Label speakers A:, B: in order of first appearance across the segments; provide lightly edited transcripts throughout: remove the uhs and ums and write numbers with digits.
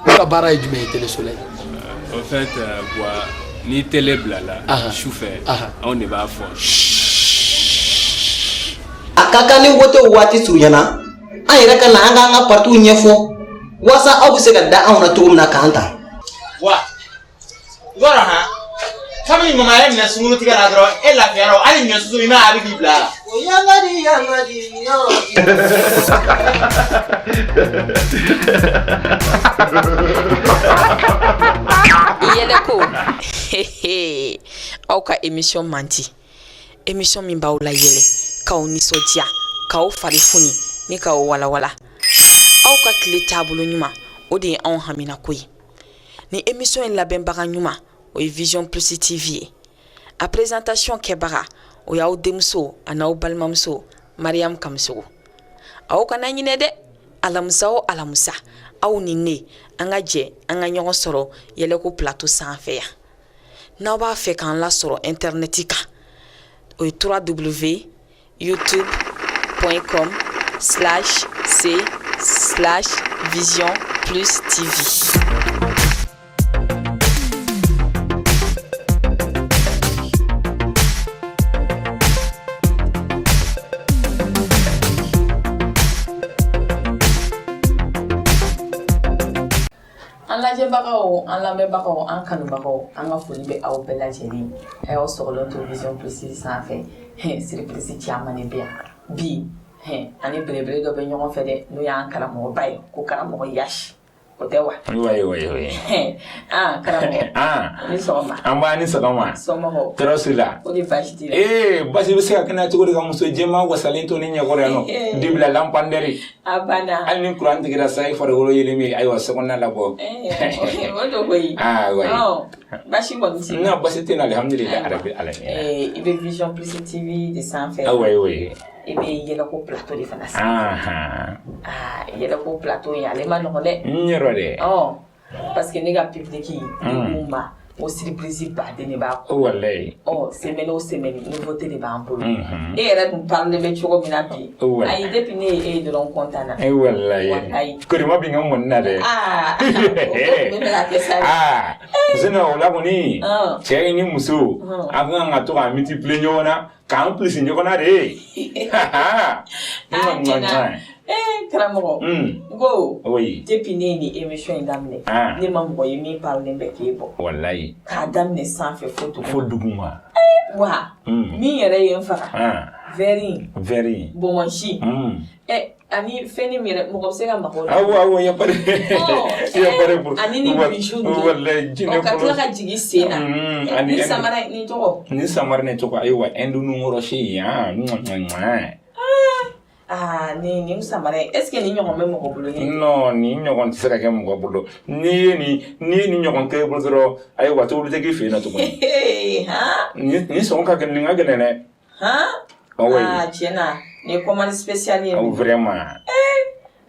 A: La barre du matin le soleil.
B: En fait, ni télé blala, chauffeur, on ne va pas.
C: Akakani wote wati sunyana. Ayira kana anga partout nyefo. Wasa abu se ka da awna tugum na kanta.
D: Wa. Gora ha. Kami mama ya na sungulu tika na dro e la fiaro ali nyo suzu ina abi bibla. Yangadi yo.
E: Yeleko. Auka émission manti. Émission min ba wala yele. Ka oni sodia, ka o farifuni, ni ka o wala wala. Auka kile tabulu nyuma, o de an hamina koyi. Ni émission en labem baga nyuma, o Vision Plus TV. A présentation kebara, o ya o demso, ana o balmamso, Mariam Kamso. Auka na nyine de, alamusa o alamusa, au ni ne, anga je, anga nyon soro, yele ko plateau sans faire. Na ba fe kan la soro internetika. O www.youtube.com/c/Vision Plus TV. An lajɛbagaw, an lamɛnbagaw, an kanubagaw, an ka foli bɛ aw bɛɛ lajɛlen. Aw sɔgɔlen to Vision Plus sanfɛ. Surprise caman de bɛ yan. Bi, ani belebele dɔ bɛ ɲɔgɔn fɛ dɛ, n'o y'an karamɔgɔba ye, ko karamɔgɔ Yashi. O tɛ wa?
B: Oui.
E: Karamɔgɔ. Ni sɔgɔma.
B: An b'a ni sɔgɔma.
E: Somɔgɔw.
B: Tɔɔrɔ si la.
E: O de baasi t'i la.
B: Basi bɛ se ka kɛnɛ cogo di ka muso jɛma wasalen to ni ɲɛkɔrɔ yan nɔ. Dibila lampandɛri.
E: A banna.
B: Hali ni kuran tigɛra sa i farikolo yelen bɛ ayiwa sokɔnɔna labɔ.
E: O do koyi.
B: Oui.
E: Baasi kɔni t'i la.
B: Non, basi tɛ na alhamdulilayi arabi alamin.
E: I bɛ Vision Plus TV de sanfɛ.
B: Oui.
E: I bɛ yɛlɛko plateau de fana sanfɛ. Yɛlɛko plateau in ale ma nɔgɔn dɛ.
B: N yɛrɛ dɛ.
E: Parce que ne ka public mun ma o surprise baden de b'a kɔnɔ.
B: Walayi.
E: Semaine o semaine nouveauté de b'an bolo. E yɛrɛ dun parle bɛ cogo min na bi. Ayi depuis ne ye e dɔrɔn content na.
B: Walayi. Korima bi n ka mɔni na dɛ.
E: O bɛ ka kɛ sa.
B: Sinon o la kɔni cɛ ni muso an kan ka to ka multiplier ɲɔgɔn na k'an plus ɲɔgɔn na de.
E: Karamɔgɔ. N ko
B: oui.
E: Depuis ne ye ni émission in daminɛ ne ma mɔgɔ ye min parlen bɛ k'e bɔ.
B: Walayi.
E: K'a daminɛ sanfɛ fo duguma. Wa min yɛrɛ ye n faga. Very. Bonbonsi. Ani fɛn min yɛrɛ mɔgɔ bɛ se ka mago la.
B: Awɔ y a pas de.
E: Ani ni bijou ninnu. Ka tila ka jigin sen na. Ni samara ni tɔgɔ.
B: Ni samara ni tɔgɔ ayiwa ɛndu numero 6 yan.
E: Ni samara est-ce que ni ɲɔgɔn bɛ mɔgɔ bolo ye?
B: Non, ni ɲɔgɔn tɛ se ka kɛ mɔgɔ bolo. Ni ye ni ɲɔgɔn tɛ bolo dɔrɔn ayiwa tobili tɛ k'i fɛ yen nɔ tuguni. Ni sɔngɔ ka gɛlɛn nin ka gɛlɛn dɛ.
E: Tiɲɛna ni commande spéciale ye.
B: Vraiment.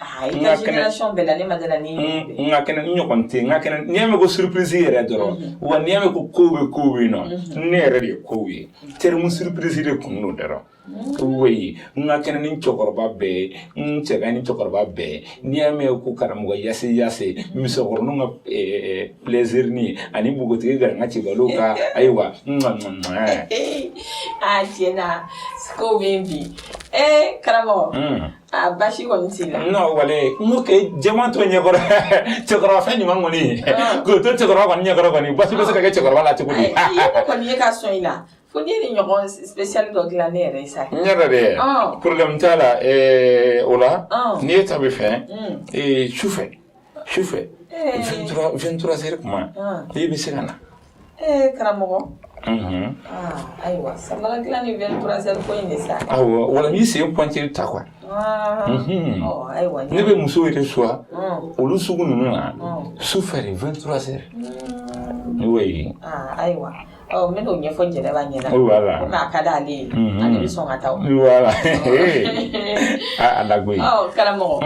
E: I ka génération bɛɛ la ne ma dala ni.
B: N ka kɛnɛ n ɲɔgɔn tɛ n ka kɛnɛ n'i y'a mɛn ko surprise yɛrɛ dɔrɔn wa n'i y'a mɛn ko kow bɛ nɔ ne yɛrɛ de ye kow ye terme surprise de kun n'o dɔrɔn. Oui, n ka kɛnɛ ni cɛkɔrɔba bɛɛ n cɛ ka ni cɛkɔrɔba bɛɛ n'i y'a mɛn ko karamɔgɔ Yase musokɔrɔninw ka plaisir ni ani npogotigi gara n ka cɛbaliw ka ayiwa
E: tiɲɛna kow bɛ yen bi karamɔgɔ basi kɔni t'i la.
B: Non walayi n ko kɛ jɛman to ɲɛkɔrɔ cɛkɔrɔba fɛn ɲuman kɔni k'o to cɛkɔrɔba kɔni ɲɛkɔrɔ kɔni basi bɛ se ka kɛ cɛkɔrɔba la cogo di.
E: I kɔni ye ka sɔn i la. Fo ni ni ɲɔgɔn spécial dɔ dilan ne yɛrɛ ye sa.
B: N yɛrɛ de problème t'a la o la n'i ye ta bɛ fɛn sufɛ 23 heures kuma i bɛ se ka na.
E: Karamɔgɔ. Ayiwa samara dilan ni 23 heures ko in de sa.
B: Awɔ wala n'i sen pointé ta quoi.
E: Ayiwa
B: ne bɛ muso yɛrɛ suwa olu sugu ninnu na sufɛ de 23 heures. Oui.
E: Ayiwa. N bɛn'o ɲɛfɔ Jɛnɛba ɲɛna.
B: Voilà.
E: Komi a ka d'ale ye. Ale bɛ sɔn ka taa.
B: Voilà. Ala koyi.
E: Karamɔgɔ.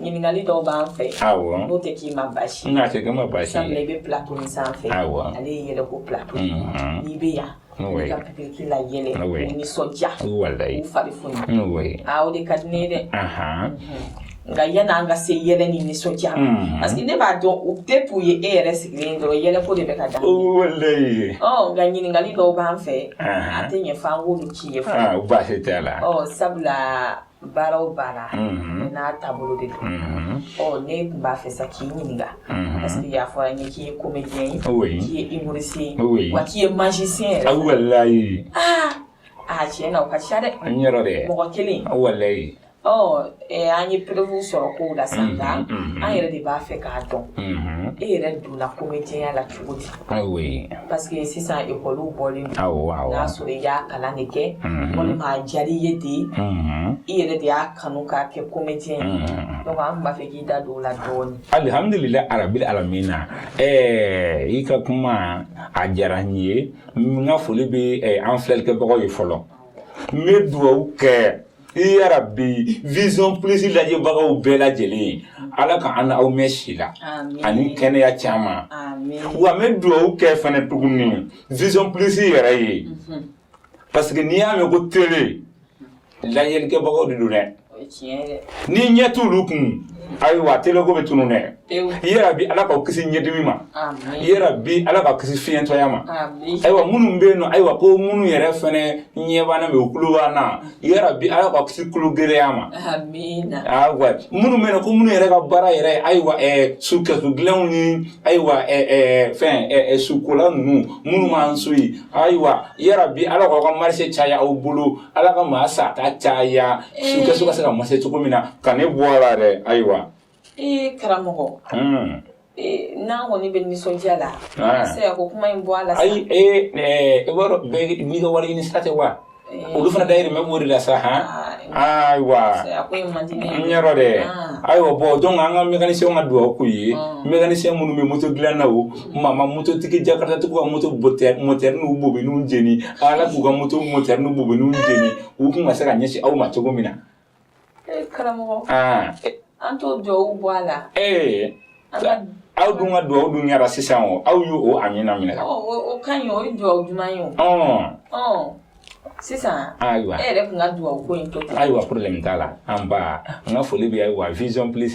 E: Ɲininkali dɔw b'an fɛ.
B: Awɔ.
E: N'o tɛ k'i ma baasi.
B: N'a tɛ kɛ ma baasi.
E: Sabula i bɛ plateau min sanfɛ.
B: Awɔ.
E: Ale ye yɛlɛko plateau. N'i bɛ yan
B: Oui.
E: Ka pipiki la yele.
B: Oui.
E: Ni soja.
B: Wallahi.
E: U fari foni.
B: Oui.
E: O de ka di ne ye dɛ.
B: Aha.
E: Nka yan'an ka se yɛlɛ ni nisɔndiya ma parce que ne b'a dɔn o tɛ pour ye e yɛrɛ sigilen dɔrɔn yɛlɛ ko de bɛ ka daminɛ.
B: Wallahi.
E: Nka ɲininkali dɔw b'an fɛ a tɛ ɲɛ f'an k'olu k'i ye fɔlɔ.
B: Baasi t'a la.
E: Sabula baara o baara n'a taabolo de don. Ne tun b'a fɛ sa k'i ɲininka parce que y'a fɔra n ye k'i ye comédien ye k'i ye humoriste ye wa k'i ye magicien yɛrɛ.
B: Wallahi.
E: Tiɲɛ na o ka ca dɛ.
B: N yɔrɔ dɛ.
E: Mɔgɔ kelen.
B: Wallahi.
E: An ye preuve sɔrɔ kow la san nka an yɛrɛ de b'a fɛ k'a dɔn e yɛrɛ donna comédien la cogo di. Parce que sisan école bɔlen don n'a sɔrɔ i y'a kalan de kɛ walima a diyara i ye de i yɛrɛ de y'a kanu k'a kɛ comédien donc an b'a fɛ k'i da don o la dɔɔni.
B: Alhamdulillah arabil alamina. I ka kuma a diyara n ye n ka foli bɛ an filɛlikɛbagaw ye fɔlɔ n bɛ dugawu kɛ ya Rabbi vision plus lajɛbagaw bɛɛ lajɛlen ala ka an aw mɛn si la ani kɛnɛya caman wa n bɛ dugawu kɛ fana tuguni vision plus yɛrɛ ye parce que n'i y'a mɛn ko télé lajɛlikɛbagaw de don dɛ ni ɲɛ t'olu kun ayiwa télé ko bɛ tunun dɛ ya Rabbi ala k'aw kisi ɲɛdimi ma ya Rabbi ala k'aw kisi fiɲɛtɔya ma ayiwa minnu bɛ yen nɔ ayiwa ko minnu yɛrɛ fana ɲɛ b'an na mɛ u tulo b'an na ya Rabbi ala k'aw kisi tulo gɛlɛya ma ayiwa minnu bɛ yen nɔ ko minnu yɛrɛ ka baara yɛrɛ ayiwa sukɛsu dilanw ni ayiwa fɛn sukola ninnu minnu b'an so ye ayiwa ya Rabbi ala k'aw ka marché caya aw bolo ala ka maa sata caya sukɛsu ka se ka marché cogo min na ka ne bɔ a la dɛ ayiwa.
E: Karamɔgɔ n'an kɔni bɛ nisɔndiya la se ko kuma in bɔ a la sa.
B: Ayi i b'a dɔn bɛɛ n'i ka wari ɲini sira tɛ wa olu fana dayirimɛ b'o de la sa ayiwa n yɛrɛ dɛ ayiwa bɔn donc an ka mécanicien ka dugawu k'u ye mécanicien minnu bɛ moto dilan na o mama mototigi jakartatigiw ka moto moteur n'u bobiniw jeni ala k'u ka moto moteur n'u bobiniw jeni u kun ka se ka ɲɛsin aw ma cogo min na.
E: Karamɔgɔ an t'o duwawu bɔ a la.
B: Aw dun ka duwawu dun kɛra sisan o aw y'o amina minɛ.
E: O ka ɲi o ye duwawu jumɛn ye o. Sisan
B: ayiwa
E: e yɛrɛ kun ka duwawu ko in to ten.
B: Ayiwa problème t'a la an ba n ka foli bɛ ayiwa vision plus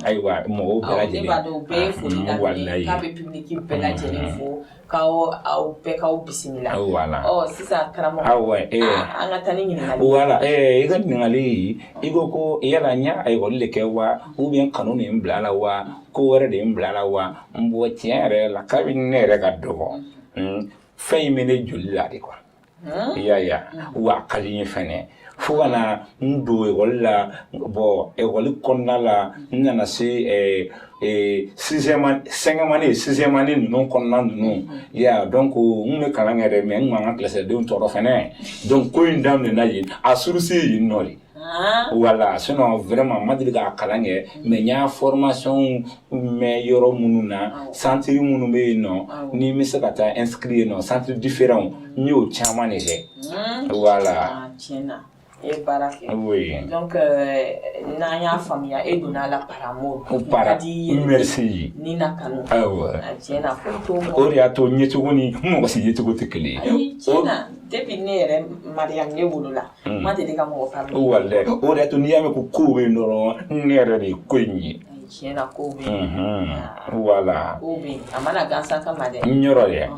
B: ayiwa mɔgɔw bɛɛ lajɛlen.
E: Ne b'a dɔn o bɛɛ ye foli daminɛ k'a bɛ public bɛɛ lajɛlen fo k'aw bɛɛ k'aw bisimila. Sisan karamɔgɔ an ka taa ni ɲininkali.
B: Wala i ka ɲininkali i ko yala n y'a ekɔli de kɛ wa ou bien kanu de ye n bila a la wa ko wɛrɛ de ye n bila a la wa n bɔ tiɲɛ yɛrɛ la kabini ne yɛrɛ ka dɔgɔ fɛn in bɛ ne joli la de quoi. Ya wa a ka di n ye fɛnɛ fo ka na n don ekɔli la bɔn ekɔli kɔnɔna la n nana se sixième année ninnu kɔnɔna ninnu ya donc n bɛ kalan kɛ dɛ mais n man ka kilasidenw tɔɔrɔ fɛnɛ donc ko in daminɛna yen a surusi yen nɔ de. Voilà, sinon vraiment ma deli k'a kalan kɛ mais n y'a formation mɛn yɔrɔ minnu na centre minnu bɛ yen nɔ ni n bɛ se ka taa inscrire yen nɔ centre différents n y'o caman de kɛ. Voilà.
E: Tiɲɛna e ye baara kɛ.
B: Oui.
E: Donc n'an y'a faamuya e donna la paramour.
B: Merci.
E: Ni na kanu.
B: Awɔ.
E: Tiɲɛna foyi t'o mɔgɔ.
B: O de y'a to ɲɛcogo ni mɔgɔ si yecogo tɛ kelen ye.
E: Ayi tiɲɛna depuis ne yɛrɛ Mariam ne wolola ma deli ka mɔgɔ faamuya.
B: Walayi o de y'a to n'i y'a mɛn ko kow bɛ yen dɔrɔn ne yɛrɛ de ye ko in ye.
E: Tiɲɛna kow bɛ yen.
B: Voilà.
E: Kow bɛ yen a mana gansan kama dɛ.
B: N yɔrɔ dɛ.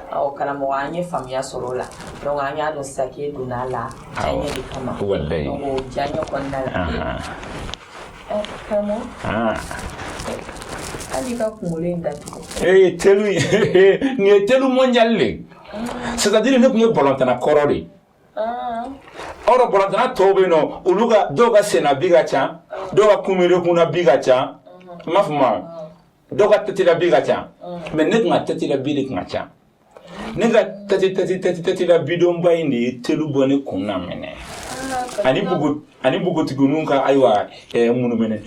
E: Karamɔgɔ an ye faamuya sɔrɔ o la donc an y'a dɔn sisan k'e donna a la diyaɲɛ de kama.
B: Walayi.
E: Donc o diyaɲɛ kɔnɔna la. Karamɔgɔ. Hali ka kunkolo in datugu.
B: Telu nin ye telu mondial le c'est-à-dire ne kun ye balɔntana kɔrɔ de. Ɔrɔ balɔntana tɔw bɛ yen nɔ olu ka dɔw ka senna bi ka ca dɔw ka kunbere kunna bi ka ca n m'a faamu dɔw ka tɛtɛ la bi ka ca mais ne kun ka tɛtɛ la bi de kun ka ca ne ka tɛtɛ la bidonba in de ye telu bɔ ne kun na minɛ ani bogotigininw ka ayiwa minnu minɛ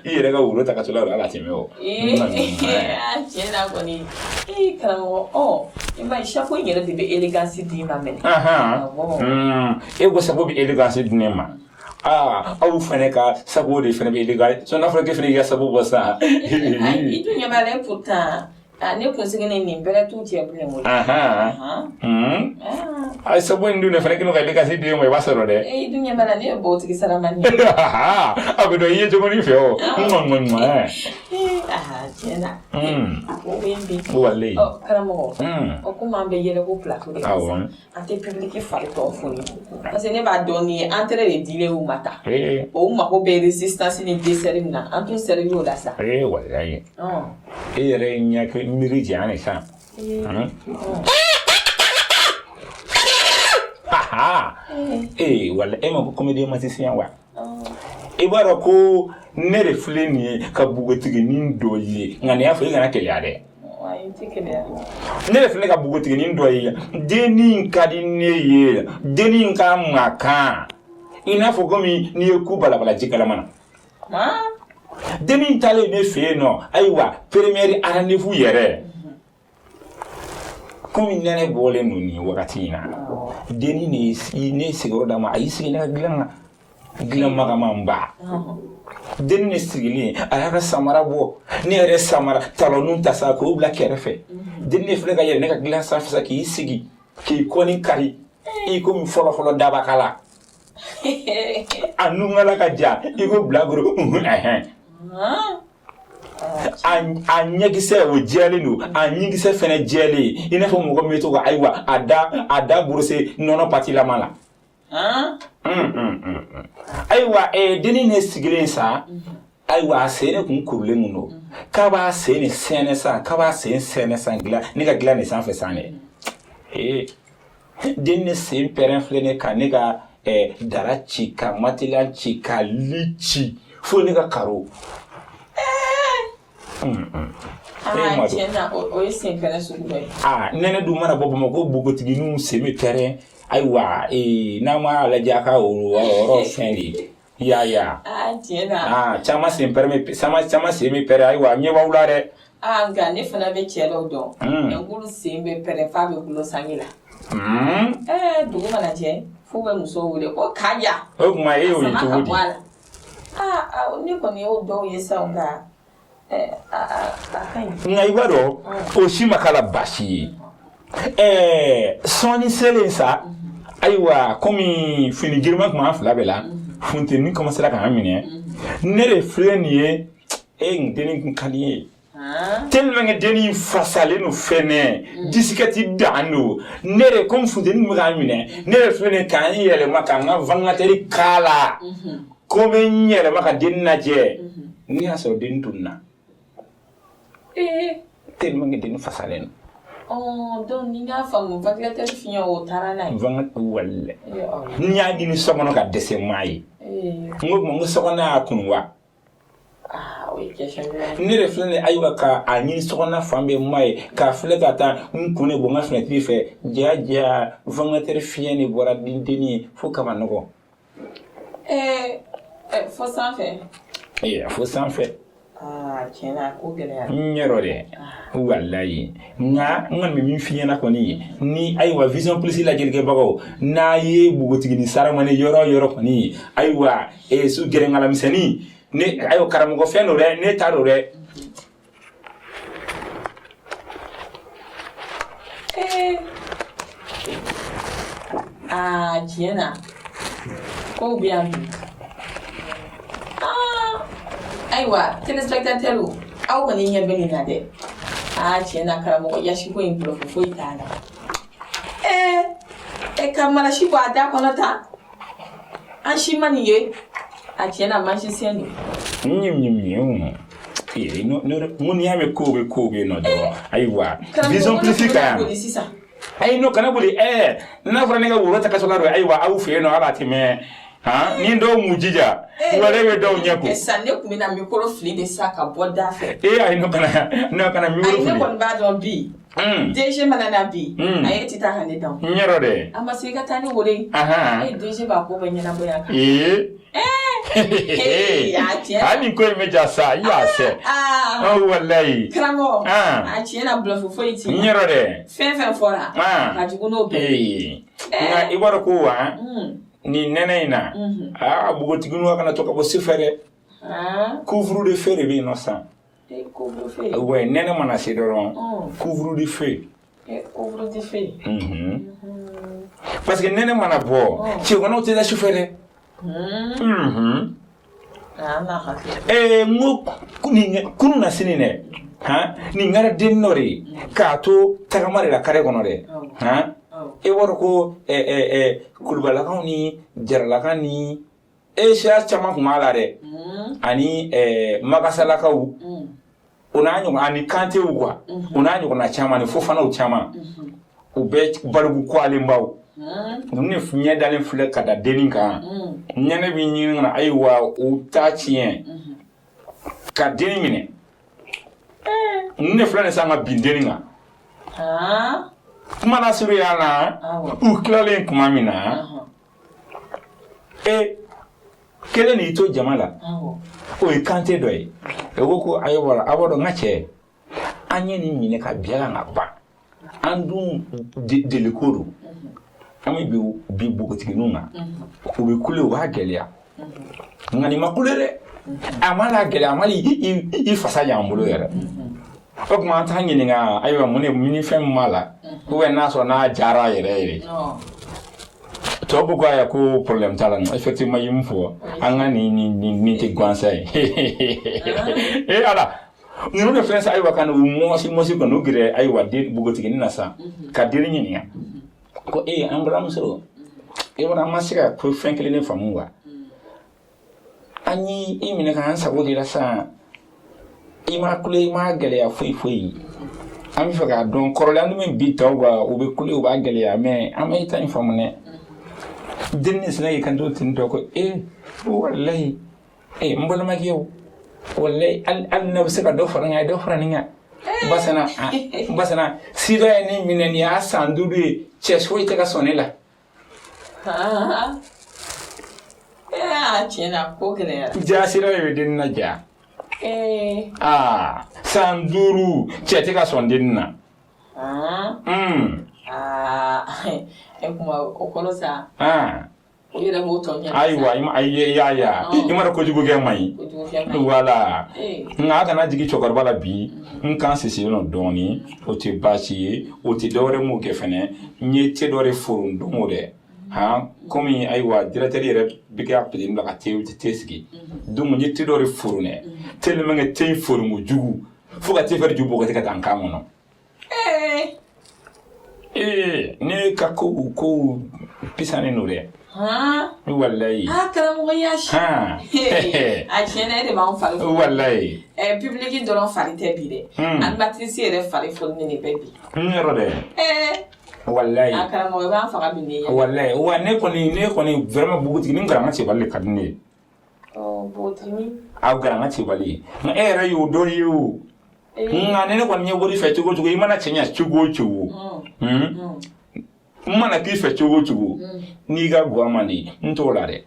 B: i yɛrɛ ka woro ta ka to la ala tɛmɛ o.
E: Tiɲɛna kɔni karamɔgɔ i ma ye chapeau in yɛrɛ de bɛ élégance d'i ma mɛnɛ.
B: E ko chapeau bɛ élégance di ne ma. Aw fɛnɛ ka sago de fɛnɛ bɛ élégance n'a fɔra k'e fɛnɛ k'i ka sago bɔ sa.
E: I dun ɲɛ b'a la pourtant ne kun sigin ni bere tu ti abule mo
B: ay sabo ndu ne fane kino kay kasi di mo wasoro de
E: dunya bala ne bo ti saramani
B: abido yiye jogo ni fe o
E: tiena o wimbi
B: wale
E: karamo o kuma be yele ko plateau de ante public fare to foni parce ne ba doni entre les dile ou mata o ma ko be resistance ni deserim na antu servi la sa
B: wale re nya ke miri jane sa wala ema ko comédie magicien wa ibara ko ne refle ni ka bugotigi ni doye ngani afa ngana kele ade ne refle ka bugotigi ni doye deni nkadi ne ye deni nka maka ina fo gomi ni ku bala jikala mana deni tale ne fe no aiwa premier rendez-vous yere komi nene bole nuni wakati ina deni ne sigoro dama ayisi na gilan magamamba deni ne sigili ayaka samara bo ne yɛrɛ samara talonun ta sa ko bila kɛrɛfɛ deni ne filɛ ka yɛrɛ ne ka gilan sanfɛ sa k'i sigi k'i kɔni kari i komi fɔlɔ daba kala a nungala ka ja i ko bila goro a ɲɛkisɛ o jɛlen don a ɲinkisɛ fɛnɛ jɛlen i n'a fɔ mɔgɔ min to ka ayiwa a da borose nɔnɔ patilama la ayiwa deni ne sigilen sa ayiwa a sen ne kun kurulen mun don k'a b'a sen ne sɛnɛ san k'a b'a sen sɛnɛ san dilan ne ka dilan ne sanfɛ san dɛ deni ne sen pɛrɛn filɛ ne kan ne ka dara ci ka matela ci ka li ci fo ne ka karo nene du mana bobo mako bogotigi nu semi terrain aiwa nama la jaka oro fendi ya chama semi pere aiwa nyewa ulare
E: nga ne fana be chelo do ngulu sembe pere fa be gulo sangila dugu mana je fu be muso wule o kaya
B: o ma e o yitudi
E: ne ko ne o do yesa nga
B: nga ibaro o shima kala bashi soni selensa aiwa komi fini girma kuma afla bela funte ni commencer la ka amine ne refle ni ngdeni kaliye tellement que deni fasale no fene disikati dano ne re comme funte ni ka amine ne refle ne kan yele maka nga vangateri kala comme nyele maka denna je ni aso den tunna tellement que deni fasale
E: donc ni nga famu vaglater finya o tarana
B: vangat walle nya dini somono ka dese mai ngo sokona kunwa ni reflene aywa ka anyi sokona fambe mai ka fle ka ta nkune bo nga fne trife jaja vangater finya ni bora dindini fo kama nogo
E: fo sanfe
B: fo sanfe
E: tiena ko gele
B: nyerode wallahi nga mi finya na koni ni aywa vision plus la gelge bago na ye bugotigi ni saramane yoro koni aywa su gere ngala misani ne ayo karamugo feno re ne taro re
E: tiena ko bien aiwa telespectateur au ko ni nyebe na de tiena karamo ya shi ko in profo itana kamara shi ko ada kono ta an shi mani ye tiena man shi sendo
B: nyim no muni ame kobe no do aiwa vision physique ai no kana buli na fara nega wuro ta kasolaro aiwa au fe no abati me ni ndo mujija walewe do nyako
E: sanne kumina mikoro fli de saka boda fe
B: ai no kana mikoro fli
E: ai no kon ba don bi deje manana bi ai tita hande don
B: nyero de
E: amba sika tani wore deje ba ko banya na boya
B: ani ko meja sa ya se wallahi
E: kramo tiena bluff fo iti
B: nyero de
E: fen fora ka juguno be
B: nga ibaro ko ni nene ina bugotigi no kana toka bo sifere couvre de fer be innocent Ouais, nene mana se dɔrɔn couvre du feu.
E: Couvre du feu.
B: Parce que nene mana bɔ cɛ kɔnɔw tɛ da sufɛ dɛ. Ngo kunu na sini dɛ ni ngara den dɔ de k'a to tagama de la kare kɔnɔ dɛ e wɔrɔ ko kulubalakaw ni jaralaka ni siya caman kun b'a la dɛ ani magasalakaw o n'a ɲɔgɔn ani kantew quoi o n'a ɲɔgɔnna caman ni fofanaw caman u bɛ baliku kɔlenbaw ninnu ne ɲɛ dalen filɛ ka da denni kan ɲɛnɛ bɛ ɲini na ayiwa u t'a tiɲɛ ka denni minɛ ninnu ne filɛ nin san ka bin denni kan kuma na surunya na u tilalen kuma min na kelen y'i to jama la o ye kante dɔ ye ko ayiwa a b'a dɔn n ka cɛ an ye nin minɛ ka biya kan ka ban an dun deliko don an bɛ bi bogotigininw kan u bɛ kule u b'a gɛlɛya nka nin ma kule dɛ a ma la gɛlɛya a ma i fasa y'an bolo yɛrɛ o tuma an t'a ɲininka ayiwa mun ni fɛn min b'a la n'a sɔrɔ n'a jara yɛrɛ tɔ bɛ ko aya ko problème t'a la effectivement i ye mun fɔ an ka nin tɛ gansan ye ala ninnu de filɛ sa ayiwa ka n'u mɔsi kɔni u gɛrɛ ayiwa den bogotiginin na sa ka den ɲininka ko an balimamuso an ma se ka ko fɛn kelen de faamu wa an y'i minɛ k'an sago de la sa i ma kule i ma gɛlɛya foyi an bɛ fɛ k'a dɔn kɔrɔlen min bi tɔw wa u bɛ kule u b'a gɛlɛya mais an ma i ta in faamu dɛ den ni sinɛ y'i kan to ten tɔ ko walayi n balimakɛ o walayi hali ne bɛ se ka dɔ fara n kan dɔ fara nin kan basana sida ye ni minɛ nin y'a san 5 ye cɛ foyi tɛ ka sɔn ne la
E: tiɲɛna ko gɛlɛyara
B: ja sida de bɛ den na ja san 5 cɛ tɛ ka sɔn den na
E: kuma o kɔrɔ sa o yɛrɛ b'o tɔ ɲɛ
B: ayiwa i ma dɔn kojugu kɛ man ɲi voilà nka a kana jigin cɛkɔrɔba la bi n kan sisi yen nɔ dɔɔnin o tɛ baasi ye o tɛ dɔwɛrɛ m'o kɛ fɛnɛ n ye te dɔ de foro n don o dɛ komi ayiwa directeur yɛrɛ bɛ kɛ a pɛtɛni bila ka te sigi donc n ye te dɔ de foro dɛ tellement que te in foro kojugu fo ka te fɛrɛ ju bɔgɔti ka taa n kan kɔnɔ ne ka ko pisani no dɛ wallahi
E: karamɔgɔ yasi a tiɲɛna e de b'an fari fo
B: wallahi
E: public dɔrɔn fari tɛ bi dɛ animatrice yɛrɛ fari foni ne bɛ bi
B: yɔrɔ dɛ wallahi
E: a karamɔgɔ b'an faga bi ne
B: wallahi wa ne kɔni vraiment bugutigi ni garanga cɛbali de ka di ne ye
E: bugutigi
B: a garanga cɛbali nka e yɛrɛ y'o dɔ ye o nka ne kɔni ye wari fɛ cogo o cogo i mana cɛ ɲa cogo o cogo n mana k'i fɛ cogo o cogo n'i ka guwa man di n t'o la dɛ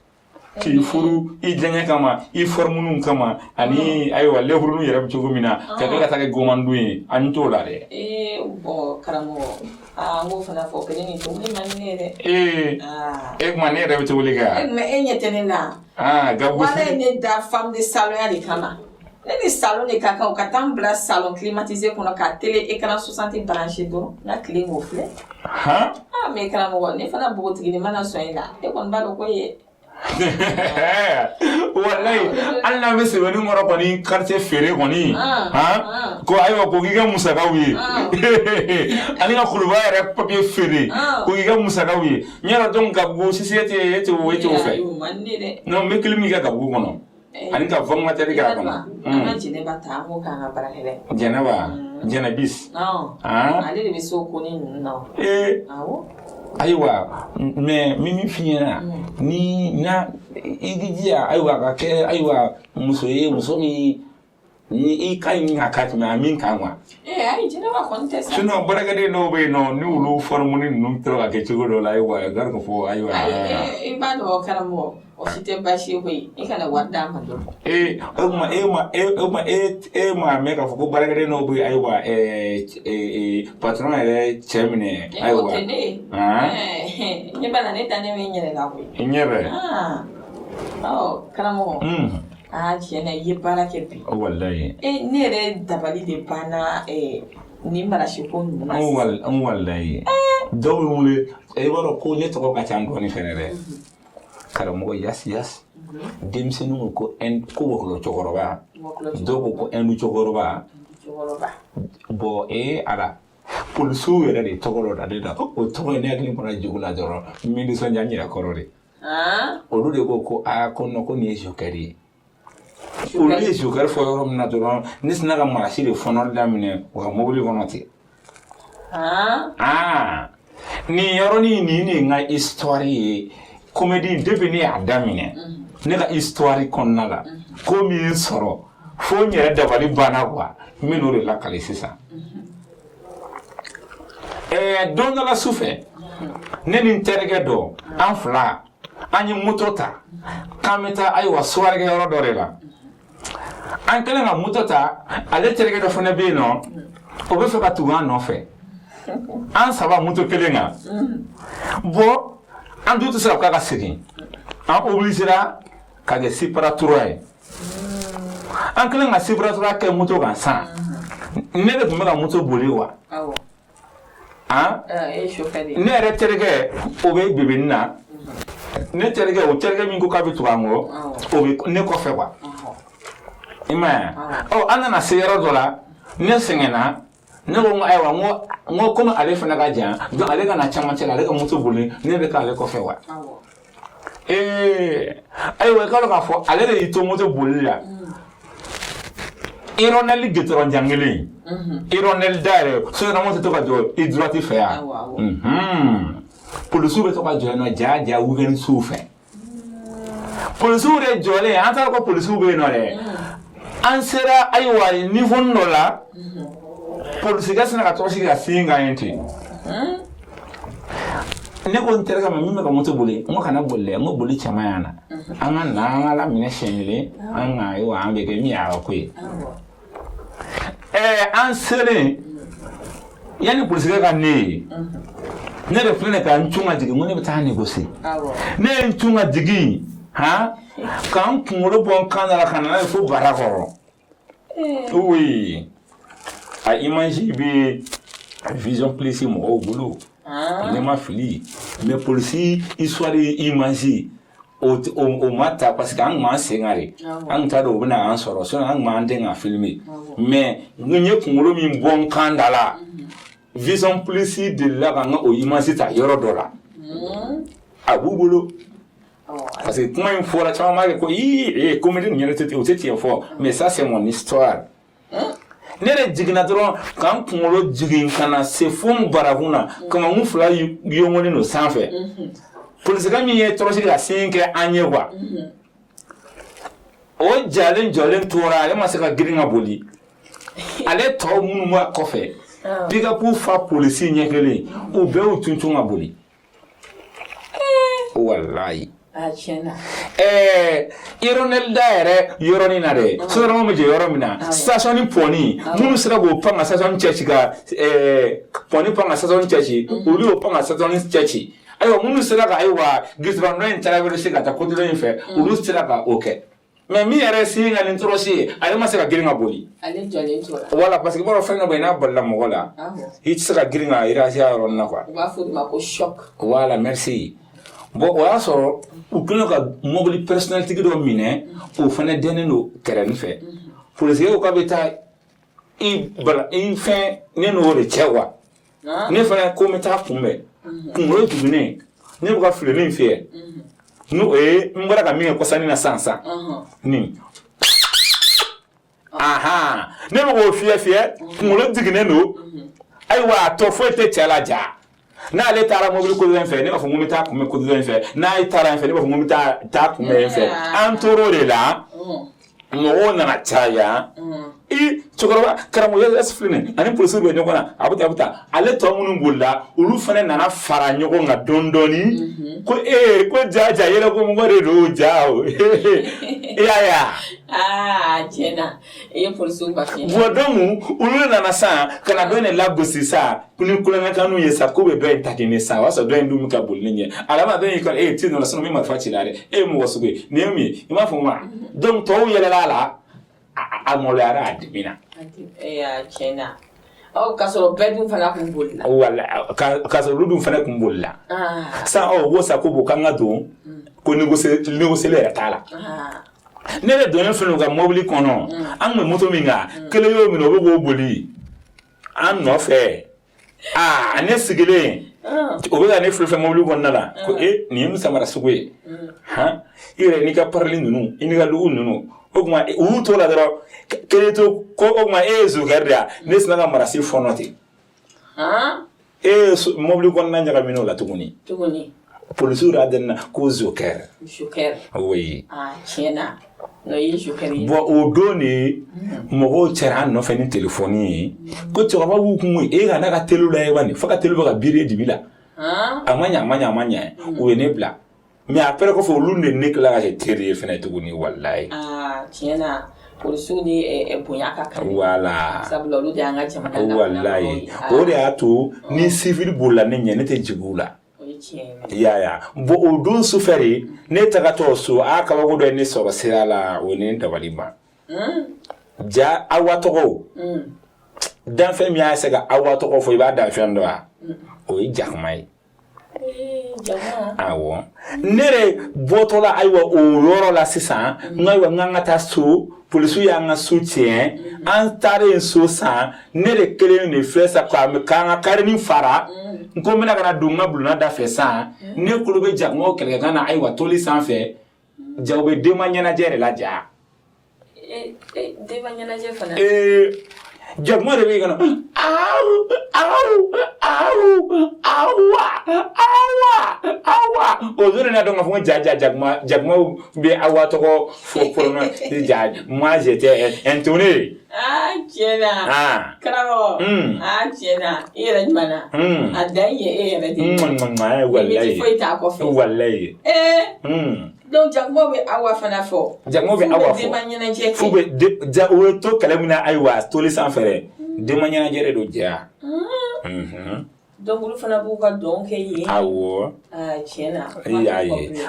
B: k'i furu i diyaɲɛ kama i formunuw kama ani ayiwa lɛburunuw yɛrɛ bɛ cogo min na ka kɛ ka taa kɛ gomandun ye an t'o la dɛ
E: bon karamɔgɔ n b'o fana fɔ kelen ni tobili man di ne ye dɛ
B: kuma ne yɛrɛ bɛ tobili kɛ
E: mais e ɲɛ tɛ ne la wala ye ne da femme de salonya de kama ne ni salon de ka kan u ka taa n bila salon climatisé kɔnɔ ka télé écran 60 branché dɔrɔn n ka tile m'o filɛ mais karamɔgɔ ne fana bogotigini mana sɔn i la e kɔni b'a dɔn ko ye
B: wallahi hali n'a bɛ sɛbɛnni kɔrɔ kɔni quartier feere kɔni ko ayiwa ko k'i ka musakaw ye ani ka kuluba yɛrɛ papier feere ko k'i ka musakaw ye n yɛrɛ dɔn gabugu sisi e t'o fɛ non n bɛ kili min kɛ gabugu kɔnɔ ani ka vɔmatɛri k'a kɔnɔ
E: an ka jɛnɛba ta an b'o k'an ka baarakɛla ye
B: jɛnɛbis
E: ale de bɛ se o ko ni ninnu na
B: ayiwa mais min f'i ɲɛna ni i jija ayiwa ka kɛ ayiwa muso ye muso min ni i ka ɲi ka ka tɛmɛ a min kan quoi
E: ayi jɛnɛba kɔni tɛ sa
B: sinon baarakɛden dɔw bɛ yen nɔ ni olu formule ninnu tora ka kɛ cogo dɔ la ayiwa gari ko fɔ ayiwa
E: i b'a dɔn karamɔgɔ o si tɛ baasi ye koyi i kana wari d'a ma dɔrɔn
B: o kuma e ma mɛn k'a fɔ ko baarakɛden dɔw bɛ ayiwa patron yɛrɛ cɛ minɛ ayiwa
E: o tɛ ne ye ne b'a la ne ta ne bɛ n yɛrɛ la koyi
B: i ɲɛ bɛ
E: karamɔgɔ Ah, tiens, il est pas là qui
B: wallahi
E: ne dabali de bana ni marashi ko nuna
B: wallahi dawo wule waro ko ne to ko ka tan do ni fenere kala mo yas demsenu ko en ko woklo chokoroba dogo ko en chokoroba bo ala pour souwere de tokoro da da o to ne akli mona jugula doro mindi so nyanya korore o de ko a ko no ko ni jokari o ni jokar fo rom na doro nisna ga marashi de fonor da mine o mobili gonoti ni yoro ni nga histoire comédie devenu adamine ne ka histoire konnala ko mi soro fo nyere dabali bana kwa minore la kale sisa don la souffre ne ni terge do en fla ani motota kameta ay wa soirge yoro dorela an kala nga motota ale terge do fona be no o be fe ka tuga no fe an saba moto kelenga bo an dutu sera ka sigi an obligera ka ge siparatura an kala nga siparatura ke moto kan sa ne de kuma moto boliwa ne re terge o be bibinna ne terge o terge min ko ka bitu ango o be ne ko fe wa ima o anana seyaro dola ne sengena ne ko aywa ngo ko ale fana ga jan do ale ga na chama chela ale ga moto boli ne be ka ale ko fe wa aywa ka lo ka fo ale le ito moto boli la ironel getron jangeli ironel dare so na moto to ka do idroti fe ya pour soube to ka jo no ja wugen soufe pour soure jole anta ko pour soube no le ansera aywa niveau no la pour siga sina ka to siga singa enti ne ko nterga ma mimi ka moto boli mo kana bolle mo boli chamayana anga na ala mine shenle anga yo ambe ke mi ara ko ansere yani pour siga ka ne de flene ka nchunga digi mo ne beta negosi ne nchunga digi kan kumuro bon kanala kanala fo barakoro oui a imagine bi vision plesi mo au boulot ne ma fili mais pour si histoire imagine o mata parce que an ma sengare an ta do bina an soro so an ma ndenga filmer mais ngunye kumuro mi bon kandala vision plesi de la nga o imagine ta yoro dola abubulu parce que comment il faut la chama ko comédie ni était au tete fort mais ça c'est mon histoire nere jigna dron kan kumolo jigin kana se fon baraguna kama mu fula yongoni no sanfe police ga mi ye trosi ga 5 anyewa o jalen tora ale masaka giringa boli ale to munu mo kofe biga pour fa police nyekele o be o tuntunga boli wallahi ironel daere yoroni nare so ro mo je yoromina station ni poni munu sira go panga station chechika poni panga station chechi uli o panga station chechi ayo munu sira ga aywa gisban no interaction sika ta kodilo infe ulu sira ga okay mais mi yare singa ni trosi ale masaka giringa boli ale jole tora wala parce que boro fenna bayna bolla mo wala hit saka giringa irasia ron na quoi wa fu ma ko shock wala merci bo wa so ukino ka mobile personnalité do mine o fana deneno keren fe pour essayer o ka beta bala fin ne no re chewa ne fana ko meta kumbe kumro tubine ne buka flene fe no mbara ka mi ko sani na sansa ni ne mo fie kumro digine no ai wa to fo te chela ja na le tara mobile ko len ne ba fo ngumita ko me ko len na itara ne ba fo ngumita ta ko me antoro le la no na chaya cɛkɔrɔba karamɔgɔ filɛ ani polisi bɛ ɲɔgɔn na a bɛ taa ale tɔ minnu bolila olu fana nana fara ɲɔgɔn kan dɔɔni ko ko ja yɛrɛ ko mɔgɔ de don ja o
E: tiɲɛna e ye polisiw ka fiɲɛ
B: bon donc olu nana sa kana dɔ in lagosi sa ni kulonkɛkanu ye sa ko bɛ dɔ in ta kɛ ne sa o y'a sɔrɔ dɔ in dun bɛ ka boli ne ɲɛ alama dɔ in kɔni ti nana sɔnni min marifa ci la dɛ e ye mɔgɔ sugu ye nin ye mun ye i m'a fɔ ma donc tɔw yɛlɛla la a mɔlɔyara a dimina
E: tiɲɛna k'a sɔrɔ bɛɛ dun fana kun bolila
B: wala k'a sɔrɔ olu dun fana kun bolila sa wo sa ko bon k'an ka don ko négocier yɛrɛ t'a la ne yɛrɛ donnen filɛ ka mobili kɔnɔ an kun bɛ moto min kan kelen y'o minɛ o bɛ k'o boli an nɔfɛ ne sigilen o bɛ ka ne filɛ mobili kɔnɔna la ko nin ye mun samara sugu ye i yɛrɛ n'i ka parili ninnu i n'i ka lugu ninnu o tuma u y'u to la dɔrɔn kelen to ko o tuma e ye zokɛri de ya ne sina ka marasi fɔnɔ ten e ye mobili kɔnɔna ɲagaminen o la tuguni polisiw yɛrɛ dɛnna ko zokɛri oui
E: tiɲɛna
B: bon o don de mɔgɔw cɛra an nɔfɛ ni telefɔni ye ko cɛkɔrɔba b'u kun e ka n'a ka teliw la ye wa nin fo ka teliw bɛ ka biri dibi la a ma ɲɛ u ye ne bila mais après kɔfɛ olu de ne tila ka kɛ teri ye fɛnɛ tuguni walayi
E: tiɲɛna polisiw ni bonya ka kan
B: voilà
E: sabula olu de y'an ka jamana
B: walayi o de y'a to ni civil bolila ne ɲɛ ne tɛ jigin u la ya bon o don sufɛ de ne tagatɔ so kabako dɔ ye ne sɔrɔ sira la o ni dabali ma ja awa tɔgɔ danfɛn min y'a se ka awa tɔgɔ fɔ i b'a danfɛn dɔ wa o ye jakuma ye awɔ ne de bɔtɔla ayiwa o yɔrɔ la sisan ayiwa n ka taa so polisiw y'an ka so tiɲɛ an taara so san ne de kelen de filɛ sa k'an ka karini fara n ko n bɛna ka na don n ka bulonna da fɛ san ne kulo bɛ jakumaw kɛlɛkɛkan na ayiwa toli sanfɛ ja u bɛ denba ɲɛnajɛ de la ja
E: denba ɲɛnajɛ fana
B: jakuma de bɛ yen ka na awa o don na dɔn ka fɔ ko jakuma bɛ awa tɔgɔ fɔ pɔrɔnɔ ja moi j'étais intonné
E: tiɲɛna karamɔgɔ tiɲɛna i yɛrɛ ɲumanna a dan ye e yɛrɛ de
B: walayi
E: foyi t'a kɔfɛ
B: walayi
E: donc jakuma bɛ awa fana fɔ
B: jakuma bɛ awa fɔ
E: denba ɲɛnajɛ
B: fu bɛ o ye to kɛlɛ min na ayiwa toli sanfɛ denba ɲɛnajɛ de don ja
E: donc olu fana b'u ka dɔn kɛ yen
B: awɔ
E: tiɲɛna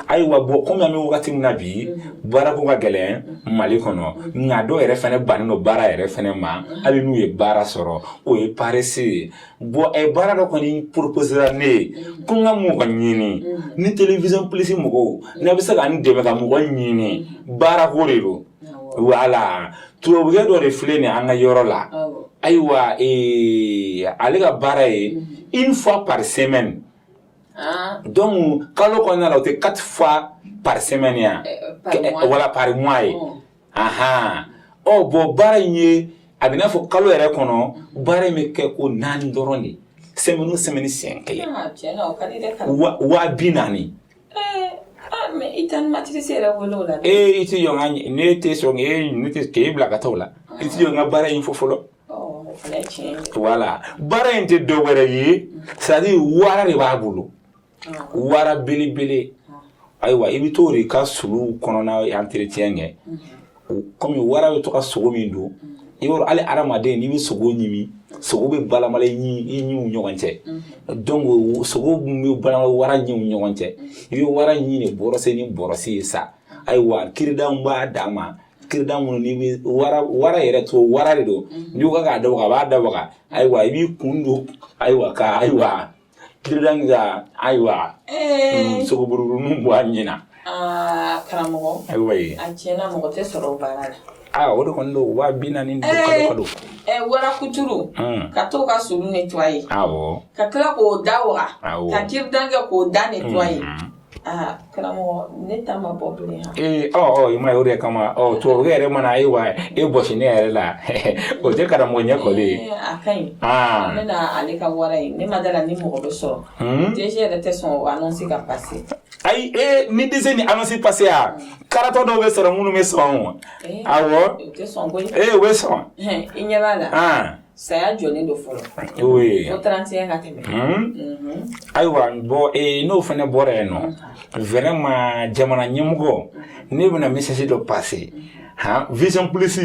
B: ayiwa bon komi an bɛ wagati min na bi baarako ka gɛlɛn mali kɔnɔ nka dɔw yɛrɛ fana bannen don baara yɛrɛ fana ma hali n'u ye baara sɔrɔ o ye paresse ye bon baara dɔ kɔni proposera ne ye ko n ka mɔgɔ ɲini ni télévision plus mɔgɔw n'a bɛ se ka n dɛmɛ ka mɔgɔ ɲini baarako de don voilà tubabukɛ dɔ de filɛ nin an ka yɔrɔ la ayiwa ale ka baara ye une fois par semaine donc kalo kɔnɔna la o tɛ 4 fois par semaine ya wala par mois ye bon baara in ye a bɛ n'a fɔ kalo yɛrɛ kɔnɔ baara in bɛ kɛ ko 4 dɔrɔn de semaine o semaine siɲɛ kelen 240.
E: mais i tɛ matrice yɛrɛ wele o la
B: i tɛ jɔ ne tɛ sɔn ne tɛ k'e bila ka taa o la i tɛ jɔ n ka baara in fɔ fɔlɔ voilà baara in tɛ dɔ wɛrɛ ye c'est à dire wara de b'a bolo wara belebele ayiwa i bɛ to de ka sulu kɔnɔna entretien kɛ komi wara bɛ to ka sogo min don i b'a dɔn hali adamaden n'i bɛ sogo ɲimi sogo bɛ balamala i ɲiw ɲɔgɔn cɛ donc sogo bɛ balamala wara ɲiw ɲɔgɔn cɛ i bɛ wara ɲi de bɔrɔsi ni bɔrɔsi ye sa ayiwa kiridanw b'a dan ma kiridan minnu n'i bɛ wara yɛrɛ to wara de don n'i ko k'a dabaga a b'a dabaga ayiwa i b'i kun don ayiwa kiridan ka ayiwa sogo buruburuninw bɔ a ɲɛ na
E: karamɔgɔ
B: ayiwa
E: a tiɲɛna mɔgɔ tɛ sɔrɔ o baara la
B: o de kɔni don 240 kalo
E: wara kuturu ka to ka sulu nettoyer
B: awɔ
E: ka tila k'o da waga ka kiridan kɛ k'o da nettoyer Ah, karamɔgɔ ne ta ma bɔ bilen ha.
B: I ma ye o de kama tubabu yɛrɛ mana ayiwa e bɔsi ne yɛrɛ la o tɛ karamɔgɔ ɲɛ kɔli.
E: A ka ɲi. An bɛna ale ka wara ye ne ma da la ni mɔgɔ bɛ sɔrɔ. DG yɛrɛ tɛ sɔn o annonce ka passer.
B: Ayi ni DG ni annonce passer ya karatɔ dɔw bɛ sɔrɔ minnu bɛ sɔn o. Awɔ.
E: O tɛ sɔn koyi.
B: O bɛ sɔn.
E: I ɲɛ b'a la. Saya jɔlen do fɔlɔ.
B: Oui.
E: O 31 ka tɛmɛ.
B: Ayiwa n'o fana bɔra yen nɔ vraiment jamana ɲɛmɔgɔ ne bɛna message dɔ passer Vision Plus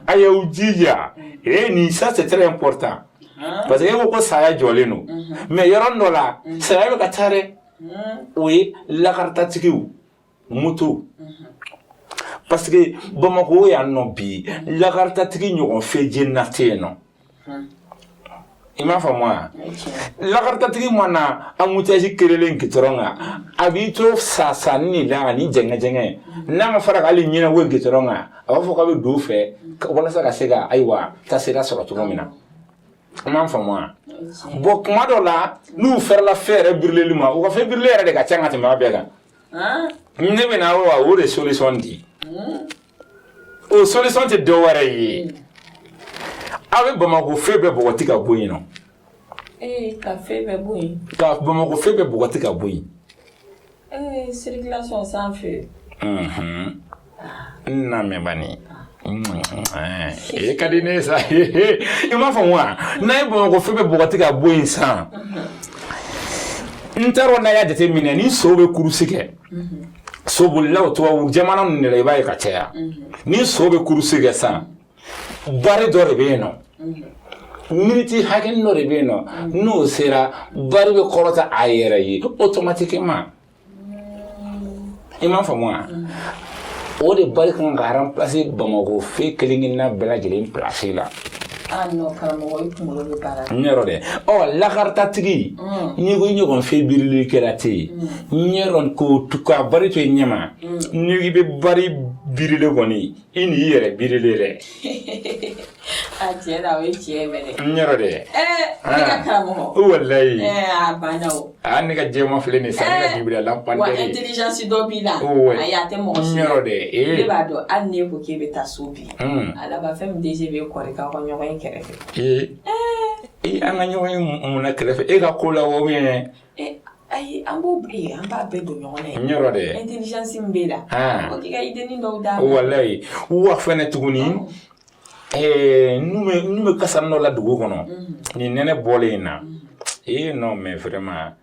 B: a y'aw jija ni ça c'est très important parce que ko saya jɔlen do mais yɔrɔ dɔ la saya bɛ ka taa dɛ o ye lakartatigiw moto parce que Bamako yan nɔ bi lakartatigi ɲɔgɔn fɛ jɛnna tɛ yen nɔ. I m'a faamu wa lakartatigi mana amutiyaji kerelen gitɔrɔn kan a b'i to sa ni la ni jɛngɛ n'a ma fara k'ale ɲinɛ wo gitɔrɔn kan a b'a fɔ k'a bɛ don fɛ walasa ka se ka ayiwa taasira sɔrɔ cogo min na i m'a faamu wa bon kuma dɔ la n'u fɛrɛla fɛn yɛrɛ birileli ma u ka fɛn birile yɛrɛ de ka ca ka tɛmɛ a bɛɛ kan ne bɛna o de solution di o solution tɛ dɔ wɛrɛ ye. A bɛ Bamako fɛn bɛɛ bɔgɔti ka bɔ yen nɔ.
E: Ka fɛn bɛɛ bɔ yen.
B: Ka Bamako fɛn bɛɛ bɔgɔti ka bɔ yen.
E: Circulation sanfɛ.
B: Na mɛ bani. Ka di ne sa. I m'a faamu wa n'a ye Bamako fɛn bɛɛ bɔgɔti ka bɔ yen san. N t'a dɔn n'a y'a jateminɛ ni so bɛ kurusi kɛ. Sobolilaw tubabu jamana ninnu de la i b'a ye ka caya. Ni so bɛ kurusi kɛ san. Bari dɔ de bɛ yen nɔ miniti hakɛ dɔ de bɛ yen nɔ n'o sera bari bɛ kɔrɔta a yɛrɛ ye automatiquement i m'a faamu wa o de bari kan ka remplacer Bamako fɛ kelen-kelenna bɛɛ lajɛlen place la.
E: Non karamɔgɔ i kunkolo bɛ baara la.
B: N yɔrɔ dɛ lakartatigi n'i ko ɲɔgɔn fɛ birili kɛra ten n yɔrɔ ko ka bari to i ɲɛma n'i bɛ bari birile kɔni i n'i yɛrɛ birile dɛ.
E: A tiɲɛ na o ye tiɲɛ mɛnɛ.
B: N yɔrɔ dɛ.
E: Ne ka karamɔgɔ.
B: Walayi.
E: A banna o.
B: Ne ka jɛma filɛ nin sa ne ka Jibirila lampante.
E: Wa intelligence dɔ b'i la. Ayi a tɛ mɔgɔ si.
B: N yɔrɔ dɛ.
E: Ne b'a dɔn hali n'e ko k'e bɛ taa so bi. A laban fɛn min DG bɛ kɔri k'aw ka ɲɔgɔn ye kɛrɛfɛ. An ka ɲɔgɔn ye mun na kɛrɛfɛ e ka ko la o bien. Ayi an b'o an b'a bɛɛ don ɲɔgɔn na ye.
B: N yɔrɔ dɛ.
E: Intelligence min b'e la. O k'i ka idée dɔw d'a ma.
B: Walayi wa fɛnɛ tuguni. Nous me cassons dans la dugu kɔnɔ ni nɛnɛ bɔlen na non mais vraiment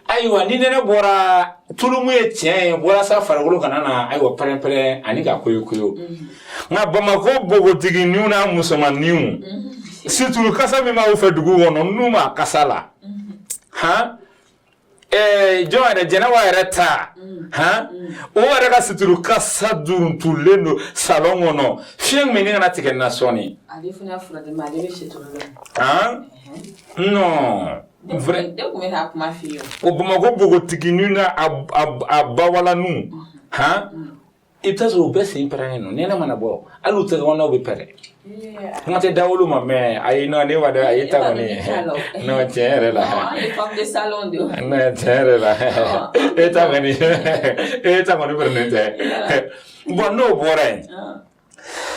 B: ayiwa ni nɛnɛ bɔra tulumu ye tiɲɛ ye bɔra sa farikolo kana na ayiwa pɛrɛn-pɛrɛn ani ka koyo nka Bamako bogotigininw n'a musomanninw surtout kasa min b'aw fɛ dugu kɔnɔ n'u ma kasa la jɔn yɛrɛ Jɛnɛba yɛrɛ ta o yɛrɛ ka situru kasa duruntulen don salon kɔnɔ fiɲɛ min ni kana tigɛ na sɔnni.
E: Ale fana furadɛ ma ale bɛ situru la.
B: Non.
E: Vrai. De kun bɛ k'a kuma f'i ye.
B: O Bamako bogotiginin na a bawalanu i bɛ taa sɔrɔ u bɛɛ sen pɛrɛnnen don nɛnɛ mana bɔ hali u tɛgɛkɔnɔnaw bɛ pɛrɛn. Kuma tɛ da olu ma mais ayi non ne b'a dɔn a ye ta kɔni non tiɲɛ yɛrɛ la.
E: Femme de salon de.
B: Non tiɲɛ yɛrɛ la e ta kɔni pɛrɛnnen tɛ. Bon n'o bɔra yen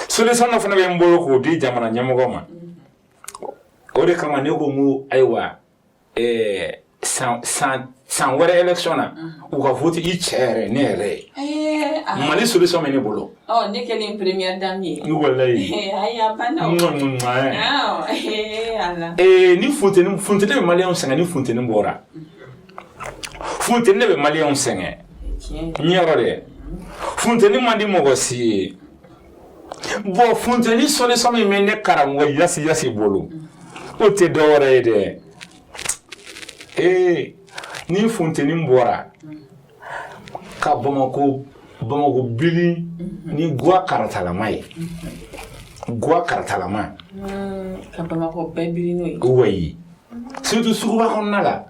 B: solution dɔ fana bɛ n bolo k'o di jamana ɲɛmɔgɔ ma o de kama ne ko n ko ayiwa san wɛrɛ élection na u ka vote i cɛ yɛrɛ ne yɛrɛ ye Mali solution bɛ ne bolo.
E: Ne kɛlen première dame ye.
B: Walayi.
E: Ayi a banna o.
B: Ni funteni bɛ maliyɛnw sɛgɛn ni funteni bɔra funteni de bɛ maliyɛnw sɛgɛn n yɔrɔ dɛ funteni man di mɔgɔ si ye bon funteni solution min bɛ ne karamɔgɔ yasi bolo o tɛ dɔwɛrɛ ye dɛ ni funteni bɔra ka Bamako bili ni guwa karatalama ye guwa karatalama
E: ka Bamako bɛɛ bili n'o ye
B: oui surtout suguba kɔnɔna la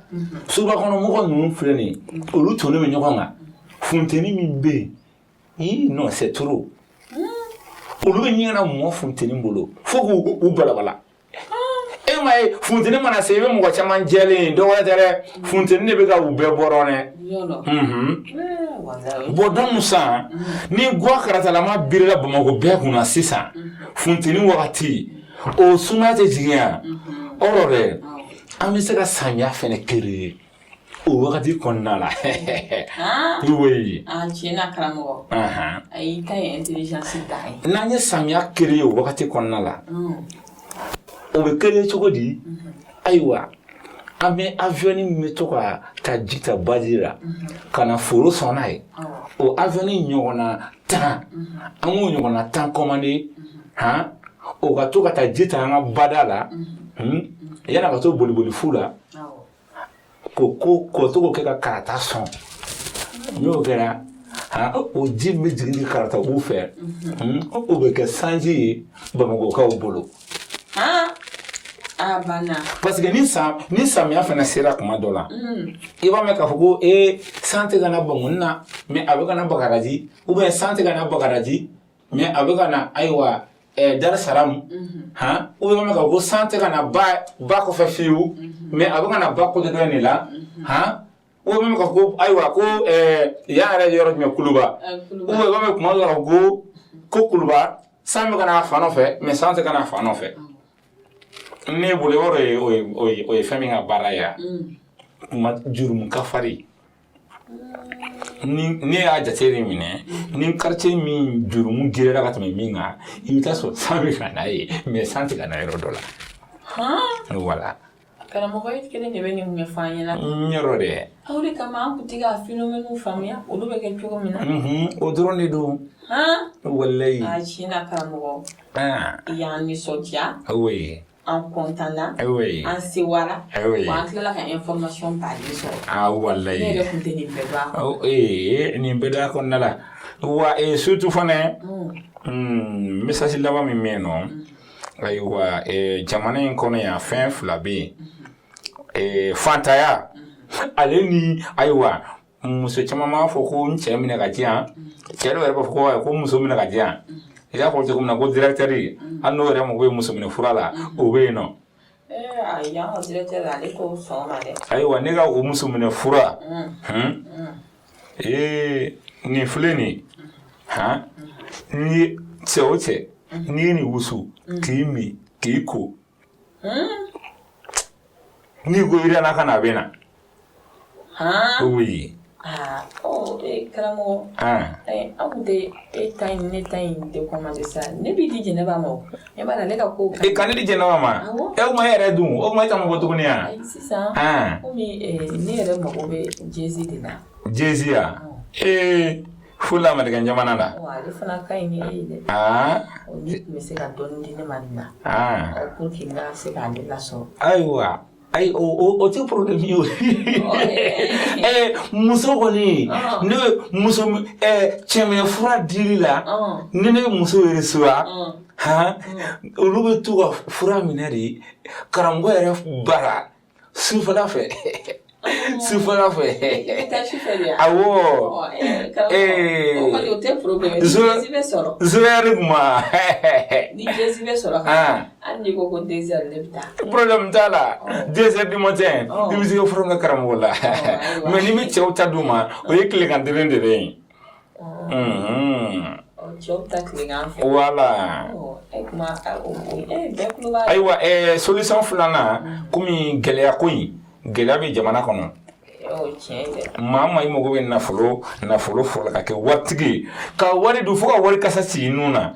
B: suguba kɔnɔ mɔgɔ ninnu filɛ nin olu tonnen bɛ ɲɔgɔn kan funteni min bɛ yen non c'est trop olu bɛ ɲɛgɛn na mɔgɔ funteni bolo fo k'u balabala ma ye funteni mana se i bɛ mɔgɔ caman jɛlen dɔ wɛrɛ tɛ dɛ funteni de bɛ ka u bɛɛ bɔrɔ dɛ bon donc san ni guwa karatalama birila Bamakɔ bɛɛ kunna sisan funteni wagati o sumaya tɛ jigin yan ɔrɔ dɛ an bɛ se ka samiya fɛnɛ kere o wagati kɔnɔna la oui
E: tiɲɛna karamɔgɔ ayi ka ye intelligence da ye
B: n'an ye samiya kere o wagati kɔnɔna la o bɛ kere cogo di ayiwa an bɛ avion min bɛ to ka taa ji ta baji la ka na foro sɔn n'a ye o avion ɲɔgɔnna 10 an k'o ɲɔgɔnna 10 commandé o ka to ka taa ji ta an ka bada la yan'a ka to boliboli fu la ko to k'o kɛ ka karata sɔn n'o kɛra o ji bɛ jigin karatabugu fɛ o bɛ kɛ sanji ye Bamakɔkaw bolo parce que ni samiya fana sera kuma dɔ la i b'a mɛn k'a fɔ ko san tɛ ka na Bamakɔ na mais a bɛ ka na Bakaraji ou bien san tɛ ka na Bakaraji mais a bɛ ka na ayiwa Dar Salam ou bien mɛn k'a fɔ ko san tɛ ka na ba kɔfɛ fiyewu mais a bɛ ka na ba côté dɔ in de la ou bien mɛn k'a fɔ ko ayiwa ko yan yɛrɛ yɔrɔ jumɛn Kuluba ou bien i b'a mɛn kuma dɔ la ko Kuluba san bɛ ka na a fan nɔfɛ mais san tɛ ka na a fan nɔfɛ. Ne bolo o ye fɛn min ka baara ye jurumu kafari ni y'a jate de minɛ ni quartier min jurumu girera ka tɛmɛ min kan i bɛ taa sɔrɔ san bɛ ka na ye mais san tɛ ka na yɔrɔ dɔ la voilà
E: karamɔgɔ e kelen de bɛ nin ɲɛfɔ an ɲɛna
B: yɔrɔ dɛ
E: aw de kama an kun tɛ ka phénomène faamuya olu bɛ kɛ cogo min na
B: o dɔrɔn de don walayi
E: tiɲɛna karamɔgɔ i y'an nisɔndiya
B: oui
E: an kɔntana an sewara wa an tilala ka information baden sɔrɔ
B: walayi
E: ne yɛrɛ kun tɛ nin bɛɛ dɔn a kɔnɔ
B: nin bɛɛ dɔn a kɔnɔna la wa surtout fana message laban min bɛ yen nɔ ayiwa jamana in kɔnɔ yan fɛn fila bɛ yen fantanya ale ni ayiwa muso caman b'a fɔ ko n cɛ minɛ ka di yan cɛ dɔw yɛrɛ b'a fɔ ko muso minɛ ka di yan i y'a fɔ cogo min na ko directeur hali n'o yɛrɛ mago bɛ muso minɛ fura la o bɛ yen nɔ
E: ayi an ka directeur ale ko sɔn ma dɛ
B: ayiwa ne ka o muso minɛ fura nin filɛ nin ni cɛ o cɛ n'i ye nin wusu k'i min k'i ko n'i ko i n'a ka na a bɛ na oui
E: karamɔgɔ an kun tɛ e ta in ne ta in tɛ commandé sa ne b'i di Jɛnɛba ma o ne b'a la ne ka ko
B: ka ne di Jɛnɛba ma o ma e yɛrɛ dun o ma e ta ma bɔ tuguni yan
E: sisan komi ne yɛrɛ mago bɛ jezi de la
B: jezi ya fula Amerikɛn jamana la
E: ale fana ka ɲi ni e ye dɛ ne tun bɛ se ka dɔɔnin di ne ma nin na pour que n ka se k'ale lasɔrɔ ayiwa
B: ayi o tɛ problème ye o muso kɔni ne bɛ muso cɛminɛ fura dili la ni ne bɛ muso reçoit olu bɛ to ka fura minɛ de karamɔgɔ yɛrɛ bara sufɛla fɛ sufɛla fɛ awɔ zoyɛri kuma
E: ni jesi bɛ sɔrɔ hali n'i ko ko 2 heures ne bɛ taa
B: problème t'a la 2 heures du matin i bɛ se ka fura min kɛ karamɔgɔ la mais ni bɛ cɛw ta d'u ma o ye tilegan deren de bɛ yen
E: cɛw ta tilegan fɛ
B: voilà ayiwa solution filanan komi gɛlɛya ko in gɛlɛya bɛ jamana kɔnɔ maa i mago bɛ nafolo fɔlɔ ka kɛ waritigi ka wari dun fo ka wari kasa ci i nun na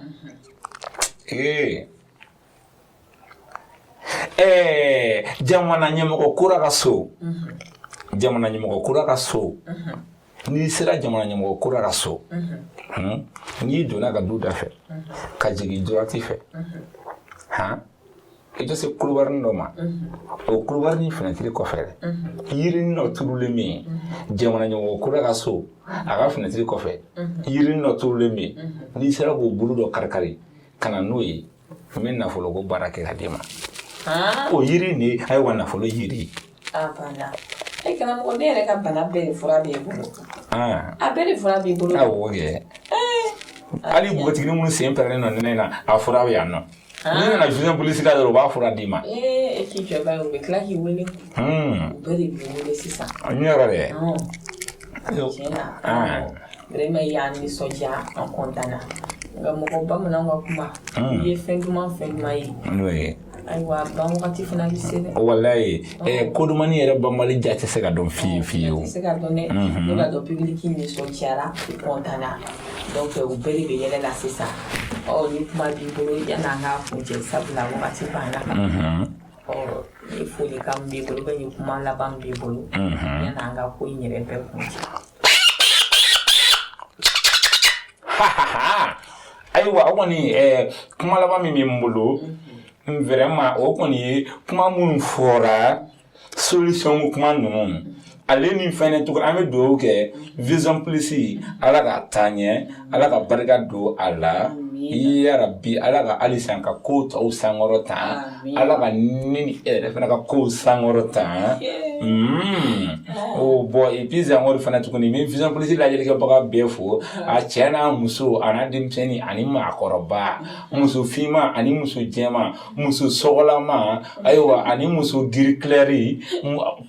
B: jamana ɲɛmɔgɔ kura ka so n'i sera jamana ɲɛmɔgɔ kura ka so n'i donna ka du da fɛ ka jigin droite fɛ i tɛ se kulubarin dɔ ma o kulubarin fenêtre kɔfɛ yirini dɔ turulen bɛ yen jamana ɲɛmɔgɔ kura ka so a ka fenêtre kɔfɛ yirini dɔ turulen bɛ yen n'i sera k'o bulu dɔ kari ka na n'o ye n bɛ nafolo ko baara kɛ ka d'i ma o yiri nin ayiwa nafolo yiri
E: karamɔgɔ ne yɛrɛ ka bana bɛɛ de fura b'i bolo a bɛɛ de fura b'i bolo
B: awɔ kɛ hali npogotigini minnu sen pɛrɛnnen nɔ nɛnɛ na a fura bɛ yan nɔ Ni na vision police ka do ba fura di ma.
E: E ki je ba o be kla ki wele. Bari bi wele sisa.
B: Nyara de.
E: Vraiment ya ni soja en contana. Nga mo ko ba mo na nga kuma. Ye fenguma yi.
B: Oui.
E: Aywa ba mo kati fana bi sele.
B: Wallahi ko dum ni yere ba mali jati se ga don fi yo.
E: Se ga don ne. No ga do public ni soja la contana. Donc o bari be yele la sisa. Oh, ni kuma bi bolo ya na nga funje sabula mo kati bana. Oh, il faut les cambier bolo ba ni kuma la bam bi bolo. Ya na nga ko nyere pe funje.
B: Aiwa woni kuma la ba mi mbolo vraiment o koni kuma mun fora solution kuma non ale ni fene to ame do ke vision policy ala ka tanye ala ka barka do ala ya rabbi ala ka alisan ka ko to sangorota ala ka nini fene ka ko sangorota oh boy et puis angor fana to ni me vision policy la jeli ka baga befo a chena muso anadim seni anima akoroba muso fima ani muso jema muso sogolama aywa ani muso giri clairi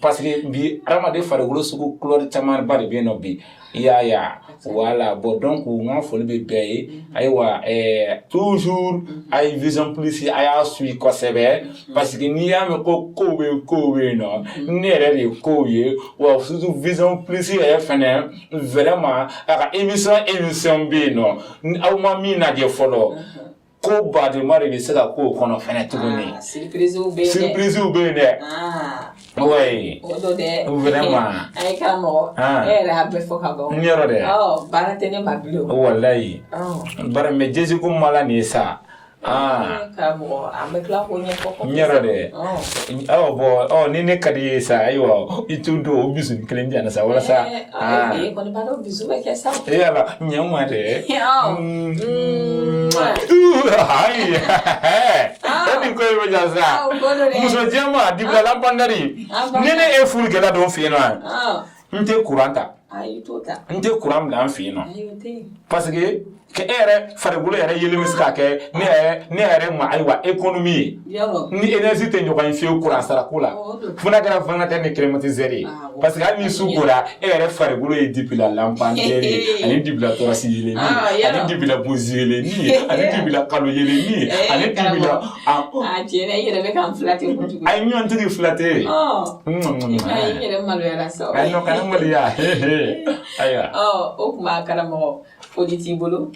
B: parce que bi ramade farigulo suku chlore taman bari bien obi ya voilà bon donc on faut le bébé aywa toujours ay vision policy aya sui ko sebe parce que ni ya me ko we no ni re ko ye wa surtout vision policy ay fene vraiment aka émission bi no aw ma mi na de follow ko ba de mari be saka ko kono fene tuguni
E: surprise ou
B: bene oui vraiment
E: ay kamo era be foka bo
B: nyoro de
E: baratene babilo
B: wallahi bara me jesu ko mala ni sa
E: kamo amekla ko nyeko
B: nyoro de bo ni ne kadi sa ayo itundo obisu klendi ana sa wala sa
E: ko ni bado bisu be kesa
B: yala nyamwa de ai eni ko be jaza muso jema dibla lampandari nene e fulu gela don fino nte kuranta
E: ayi tota
B: nte kuram dan fino parce que ere farigulo ere yelemis ka ke ne ere ma aiwa economy ni énergie te nyoka fi kura sara kula funa gara fanga te ne climatiseri parce que ni sukura ere farigulo e dipila lampanderi ani dipila torasi yele ni ani dipila bozile ni ani dipila kalo yele ni ani dipila
E: tiene yele be kan flatter ko tugo
B: ay nyon te flatter
E: ay yele malo yala so
B: ay no kan mo ya aya
E: o kuma karamo politique bolo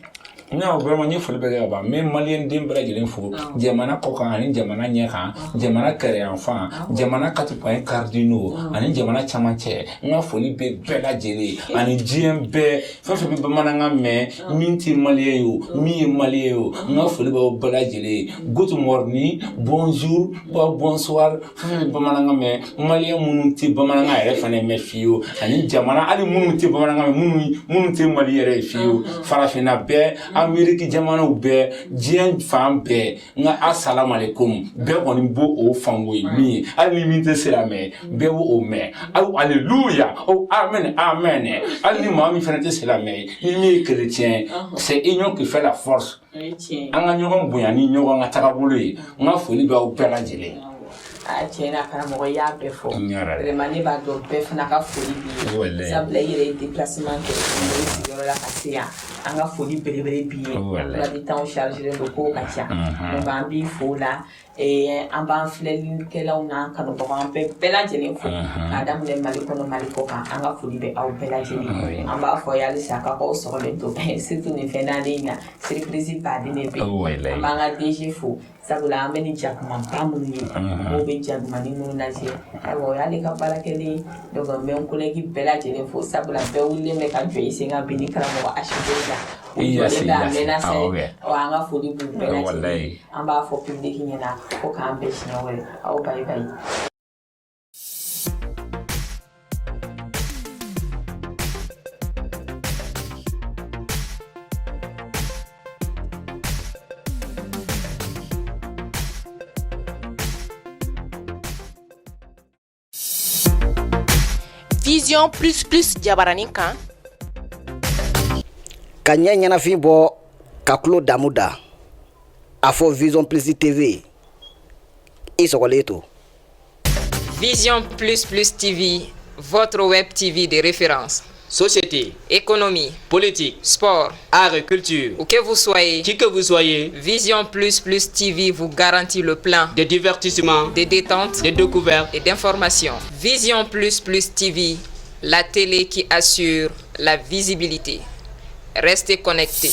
B: non vraiment ni fole be ba mais malien dembra jelen fo jamana koka ani jamana nyeka jamana kare enfant jamana 4 points cardinaux ani jamana chamanche nga foli be bela jeli ani GMB fa fe be mananga me minti malien yo mi malien yo nga foli be bela jeli good morning bonjour bonsoir fa fe be mananga me malien mununti be mananga ere fa ne me fio ani jamana ali mununti be mananga me mununti malien ere fio farafina be Ameriki jamano be jien fam be nga assalamu alaikum be oni bo o fanwe mi ali minte sera me be o me alléluia oh amen ali mami fenete sera me mi chrétien c'est union qui fait la force anga nyogon buyani nyogon atakabulu nga foli be o pela jele
E: tiena kana mo ya be fo remani ba do be fana ka foli bi sabla yire déplacement que ci la kasia anga foli bele bi la bitan charger de ko katia mo ba bi fo la en ba flel ke la una kana bo an be bela jeni fo adam le maliko ka anga foli be au bela jeni an ba fo ya le saka ko so le to c'est tout ne fait na dinga surprise pas de ne be an ba ga DG fo sabula ameni jakman pamuni mo be jakmani no naje awo ya le ka barakeli dogo me on kolegi bela jeni fo sabula be wule me ka jwe isinga bini kala mo ashibeza
B: yes
E: o anga foli bu bela jeni an ba fo public nyina ko ka ambe shina wele au bye bye.
A: Vision plus jabaranin kan
F: ka ɲɛ ɲɛnafin bɔ ka tulo damu da a fɔ Vision Plus TV i sɔgɔlen to.
G: Vision Plus Plus TV, votre web TV de référence.
H: Société,
G: économie,
H: politique,
G: sport,
H: art et culture.
G: Où que vous soyez,
H: Qui que vous soyez,
G: Vision Plus Plus TV vous garantit le plan
H: de divertissement,
G: de détente,
H: de découverte
G: et d'information. Vision Plus Plus TV, la télé qui assure la visibilité. Restez connectés.